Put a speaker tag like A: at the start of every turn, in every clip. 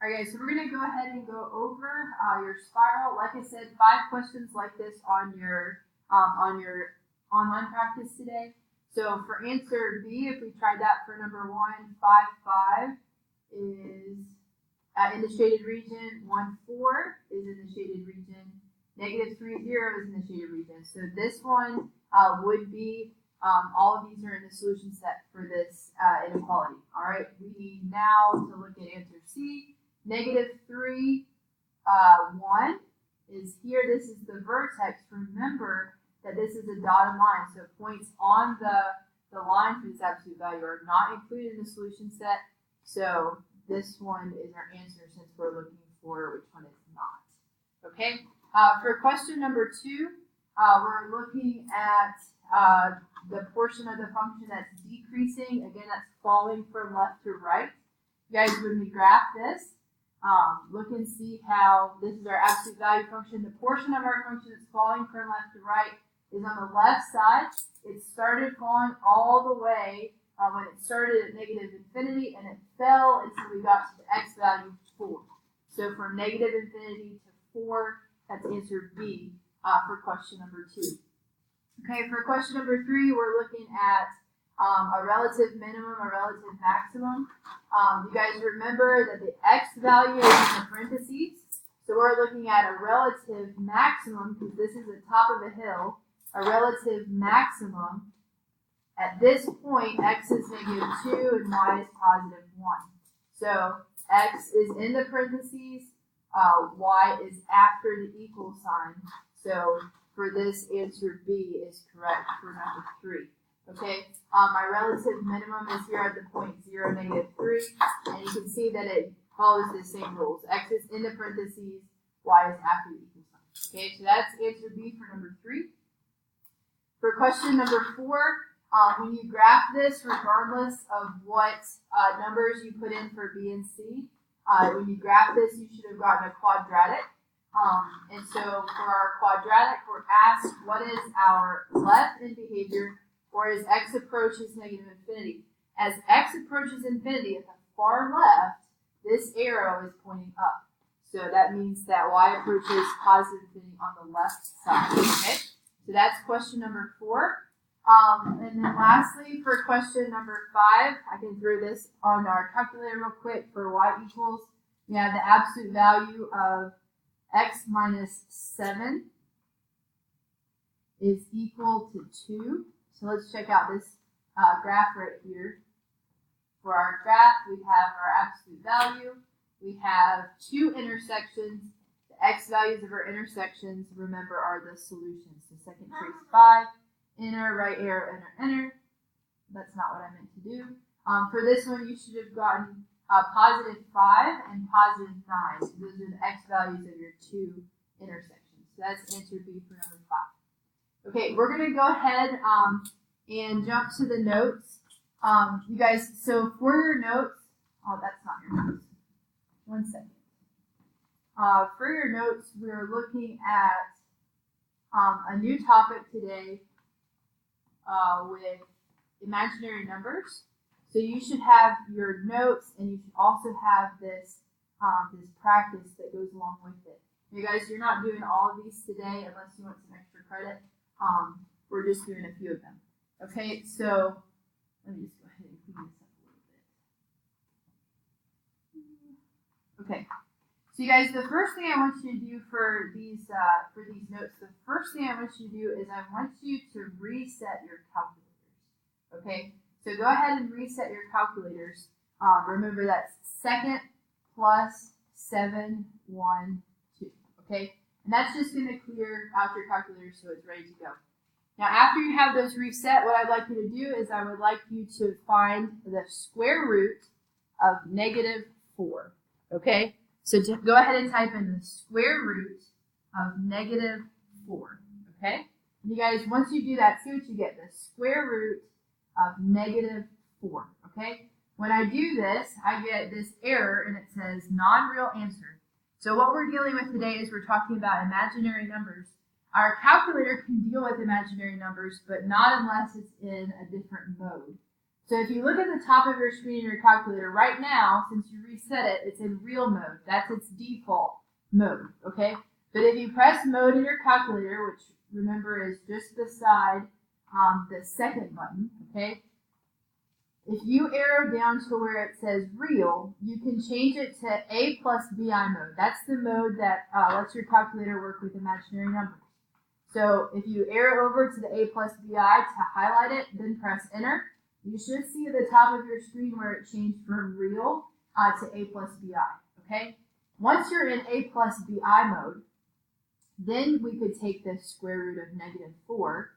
A: Alright guys, so we're going to go ahead and go over your spiral. Like I said, 5 questions like this on your online practice today. So for answer B, if we tried that for number 1, 5, 5 is in the shaded region, 1, 4 is in the shaded region, -3, 0 is in the shaded region. So this one would be, all of these are in the solution set for this inequality. All right, we need now to look at answer C. -3, 1 is here. This is the vertex. Remember that this is a dotted line, so points on the line for this absolute value are not included in the solution set. So this one is our answer since we're looking for which one is not. Okay. For question number 2, we're looking at the portion of the function that's decreasing. Again, that's falling from left to right. You guys, when we graph this, look and see how this is our absolute value function. The portion of our function that's falling from left to right is on the left side. It started falling all the way when it started at -infinity, and it fell until we got to the x value 4. So from -infinity to 4, that's answer B for question number 2. Okay, for question number 3, we're looking at a relative minimum, a relative maximum. You guys remember that the x value is in the parentheses. So we're looking at a relative maximum, because this is the top of a hill, a relative maximum. At this point, x is -2 and y is +1. So x is in the parentheses, y is after the equal sign. So for this, answer B is correct for number 3. Okay, my relative minimum is here at the point 0, -3, and you can see that it follows the same rules. X is in the parentheses, y is after the equal sign. Okay, so that's answer B for number 3. For question number 4, when you graph this, regardless of what numbers you put in for B and C, when you graph this, you should have gotten a quadratic. And so for our quadratic, we're asked what is our left in behavior, or as x approaches -infinity. As x approaches infinity at the far left, this arrow is pointing up. So that means that y approaches +infinity on the left side. Okay, so that's question number 4. And then lastly, for question number 5, I can throw this on our calculator real quick. For y equals, we have the absolute value of x minus 7 is equal to 2. So let's check out this graph right here. For our graph, we have our absolute value. We have 2 intersections. The x values of our intersections, remember, are the solutions. So second trace 5, enter, right arrow, enter, enter. That's not what I meant to do. For this one, you should have gotten +5 and +9. So those are the x values of your 2 intersections. So that's answer B for number 5. Okay, we're going to go ahead and jump to the notes. You guys, so for your notes, that's not your notes. 1 second. For your notes, we're looking at a new topic today with imaginary numbers. So you should have your notes, and you should also have this this practice that goes along with it. You guys, you're not doing all of these today unless you want some extra credit. We're just doing a few of them. Okay, so let me just go ahead and clean this up a little bit. Okay, so you guys, the first thing I want you to do for these notes, the first thing I want you to do is I want you to reset your calculators. Okay, so go ahead and reset your calculators. Remember that's second plus 7, 1, 2. Okay. And that's just going to clear out your calculator so it's ready to go. Now, after you have those reset, what I'd like you to do is I would like you to find the square root of -4. Okay? So go ahead and type in the square root of -4. Okay? And you guys, once you do that, see what you get. The square root of -4. Okay? When I do this, I get this error, and it says non-real answer. So what we're dealing with today is we're talking about imaginary numbers. Our calculator can deal with imaginary numbers, but not unless it's in a different mode. So if you look at the top of your screen in your calculator right now, since you reset it, it's in real mode. That's its default mode, okay? But if you press mode in your calculator, which remember is just beside the second button, okay? If you arrow down to where it says real, you can change it to A plus BI mode. That's the mode that lets your calculator work with imaginary numbers. So if you arrow over to the A plus BI to highlight it, then press enter, you should see at the top of your screen where it changed from real to A plus BI, okay? Once you're in A plus BI mode, then we could take the square root of -4,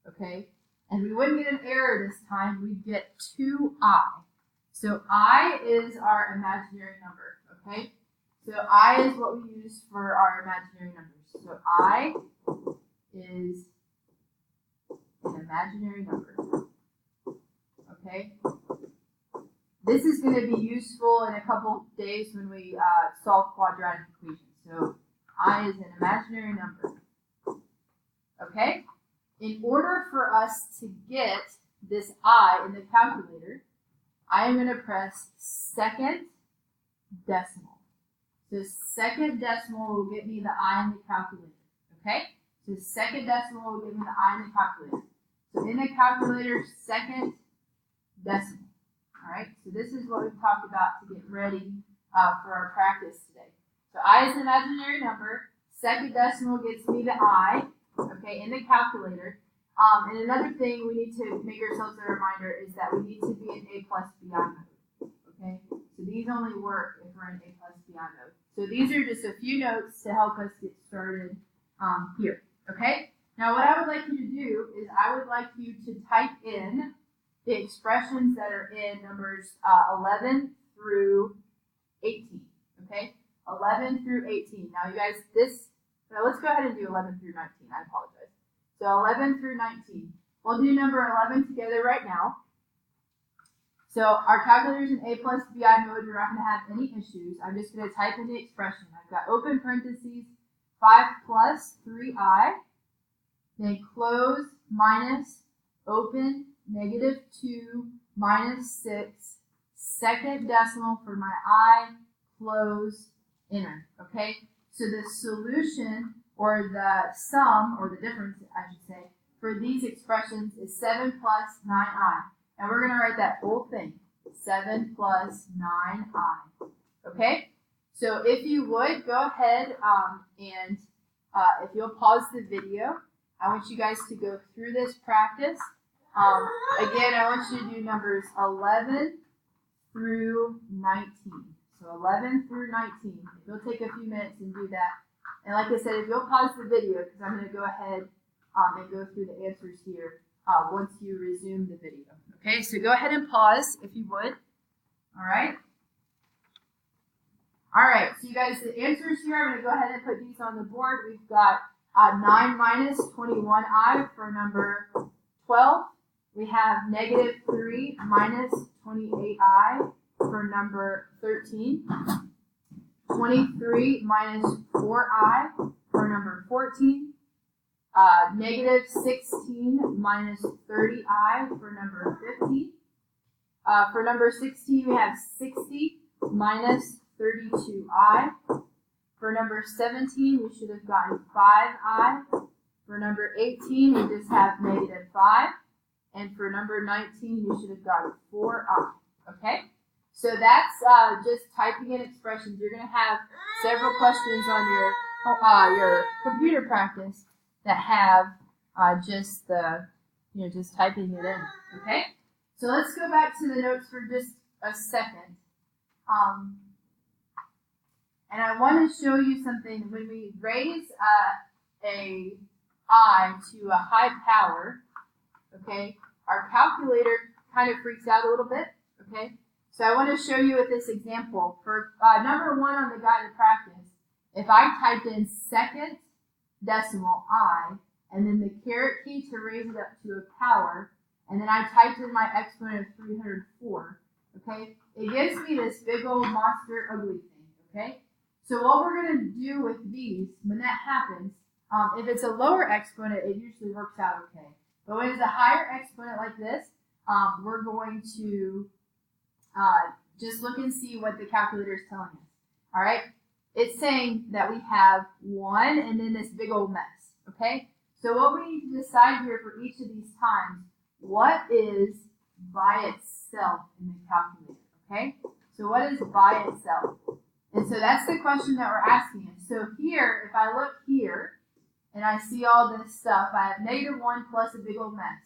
A: okay? And we wouldn't get an error this time, we'd get 2i. So I is our imaginary number, okay? So I is what we use for our imaginary numbers. So I is an imaginary number, okay? This is going to be useful in a couple days when we solve quadratic equations. So I is an imaginary number, okay? In order for us to get this I in the calculator, I am going to press second decimal. So second decimal will get me the I in the calculator, okay? So second decimal will give me the I in the calculator. So in the calculator, second decimal. All right, so this is what we've talked about to get ready for our practice today. So I is an imaginary number. Second decimal gets me the I, okay, in the calculator. And another thing we need to make ourselves a reminder is that we need to be in A plus BI mode, okay? So these only work if we're in A plus BI mode. So these are just a few notes to help us get started here, okay? Now what I would like you to do is I would like you to type in the expressions that are in numbers 11 through 18, okay? 11 through 18. Now, you guys, let's go ahead and do 11 through 19. I apologize. So 11 through 19. We'll do number 11 together right now. So our calculator's in A plus BI mode. We're not going to have any issues. I'm just going to type in the expression. I've got open parentheses, 5 plus 3i, then close minus open -2 minus 6, second decimal for my I, close, enter, okay? So the solution, or the sum, or the difference, I should say, for these expressions is 7 plus 9i. And we're going to write that whole thing, 7 plus 9i, okay? So if you would, go ahead and if you'll pause the video, I want you guys to go through this practice. Again, I want you to do numbers 11 through 19. So 11 through 19. If you'll take a few minutes and do that. And like I said, if you'll pause the video, because I'm going to go ahead and go through the answers here once you resume the video. Okay, so go ahead and pause if you would. All right. All right, so you guys, the answers here, I'm going to go ahead and put these on the board. We've got 9 minus 21i for number 12. We have -3 minus 28i for number 13. 23 minus 4i for number 14. -16 minus 30i for number 15. For number 16, we have 60 minus 32i. For number 17, we should have gotten 5i. For number 18, we just have -5. And for number 19, you should have gotten 4i, okay? So that's just typing in expressions. You're going to have several questions on your computer practice that have just typing it in, okay? So let's go back to the notes for just a second. And I want to show you something. When we raise a I to a high power, okay, our calculator kind of freaks out a little bit, okay? So I want to show you with this example. For number 1 on the guide to practice, if I typed in second decimal I, and then the caret key to raise it up to a power, and then I typed in my exponent of 304, okay, it gives me this big old monster ugly thing, okay? So what we're going to do with these, when that happens, if it's a lower exponent, it usually works out okay. But when it's a higher exponent like this, we're going to just look and see what the calculator is telling us. All right? It's saying that we have 1 and then this big old mess. Okay? So what we need to decide here for each of these times, what is by itself in the calculator? Okay? So what is by itself? And so that's the question that we're asking us. So here, if I look here, and I see all this stuff, I have -1 plus a big old mess.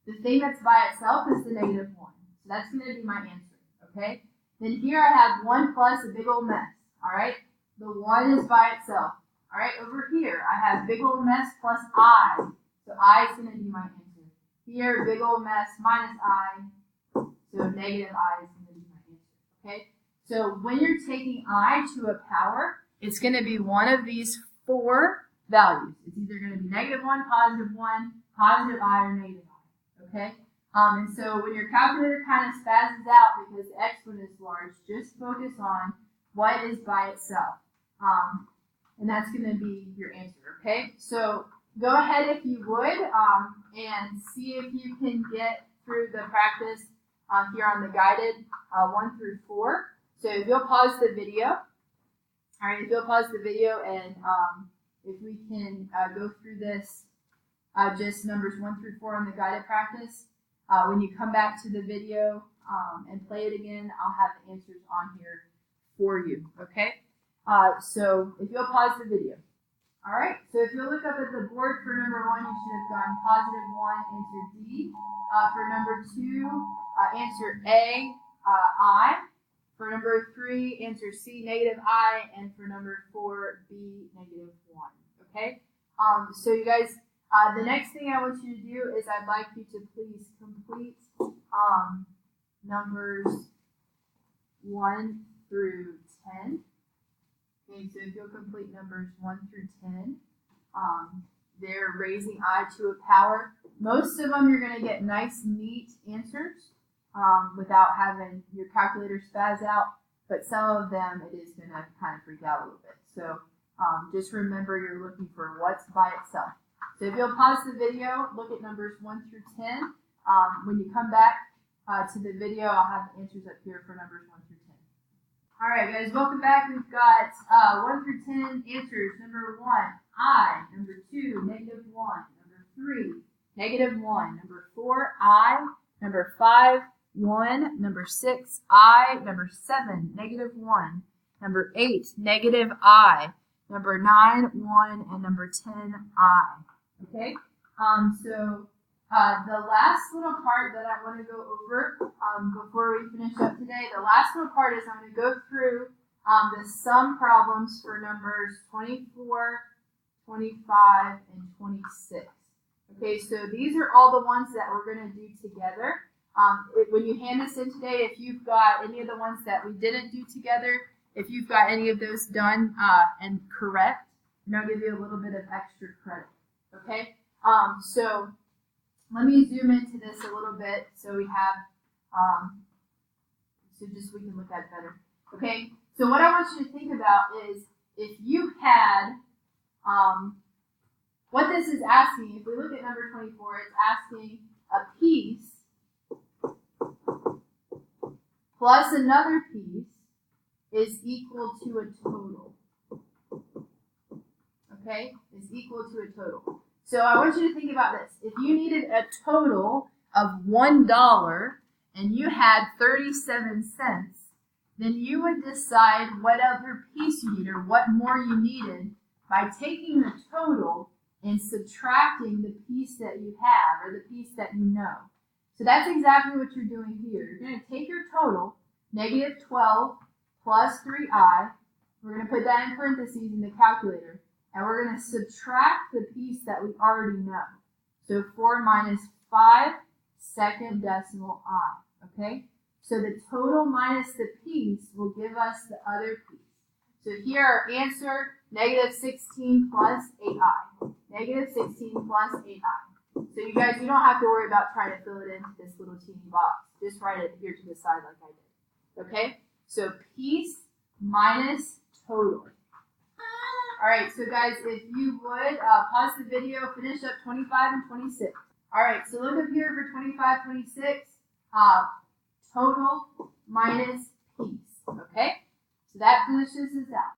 A: The thing that's by itself is the -1. So that's going to be my answer, okay? Then here I have 1 plus a big old mess, all right? The 1 is by itself. All right, over here I have big old mess plus I. So I is going to be my answer. Here, big old mess minus I. So negative I is going to be my answer, okay? So when you're taking I to a power, it's going to be one of these 4 values. It's either going to be -1, +1, positive I, or negative I, okay? And so when your calculator kind of spazzes out because the exponent is large, just focus on what is by itself. And that's going to be your answer, okay? So go ahead if you would and see if you can get through the practice here on the guided 1 through 4. So if you'll pause the video, all right, if you'll pause the video and if we can go through this, just numbers 1 through 4 on the guided practice. When you come back to the video and play it again, I'll have the answers on here for you, okay? So if you'll pause the video. All right, so if you look up at the board for number 1, you should have gotten +1, answer D. For number 2, answer A, I. For number 3, answer C, -I. And for number 4, B, -1. Okay? So you guys, the next thing I want you to do is I'd like you to please complete numbers 1 through 10. Okay, so if you'll complete numbers 1 through 10, they're raising I to a power. Most of them you're going to get nice, neat answers without having your calculator spaz out, but some of them it is going to kind of freak out a little bit. So just remember you're looking for what's by itself. So if you'll pause the video, look at numbers 1 through 10. When you come back to the video, I'll have the answers up here for numbers 1 through 10. All right, guys, welcome back. We've got 1 through 10 answers. Number 1, I. Number 2, -1. Number 3, -1. Number 4, I. Number 5, 1. Number 6, I. Number 7, -1. Number 8, -I. Number 9, 1. And number 10, I. Okay? So the last little part that I want to go over before we finish up today, the last little part is I'm going to go through the sum problems for numbers 24, 25, and 26. Okay, so these are all the ones that we're going to do together. When you hand this in today, if you've got any of the ones that we didn't do together, if you've got any of those done and correct, then I'll give you a little bit of extra credit. Okay, so let me zoom into this a little bit so we have, so just we can look at it better. Okay, so what I want you to think about is if you had, what this is asking, if we look at number 24, it's asking a piece plus another piece is equal to a total. Okay, is equal to a total. So I want you to think about this. If you needed a total of $1 and you had 37 cents, then you would decide what other piece you need or what more you needed by taking the total and subtracting the piece that you have or the piece that you know. So that's exactly what you're doing here. You're going to take your total, -12 plus 3i. We're going to put that in parentheses in the calculator. And we're going to subtract the piece that we already know. So 4 minus 5 second decimal I. Okay? So the total minus the piece will give us the other piece. So here our answer, -16 plus 8i. -16 plus 8i. So you guys, you don't have to worry about trying to fill it into this little teeny box. Just write it here to the side like I did. Okay? So piece minus total. All right, so guys, if you would, pause the video, finish up 25 and 26. All right, so look up here for 25, 26. total minus piece. Okay? So that finishes us out.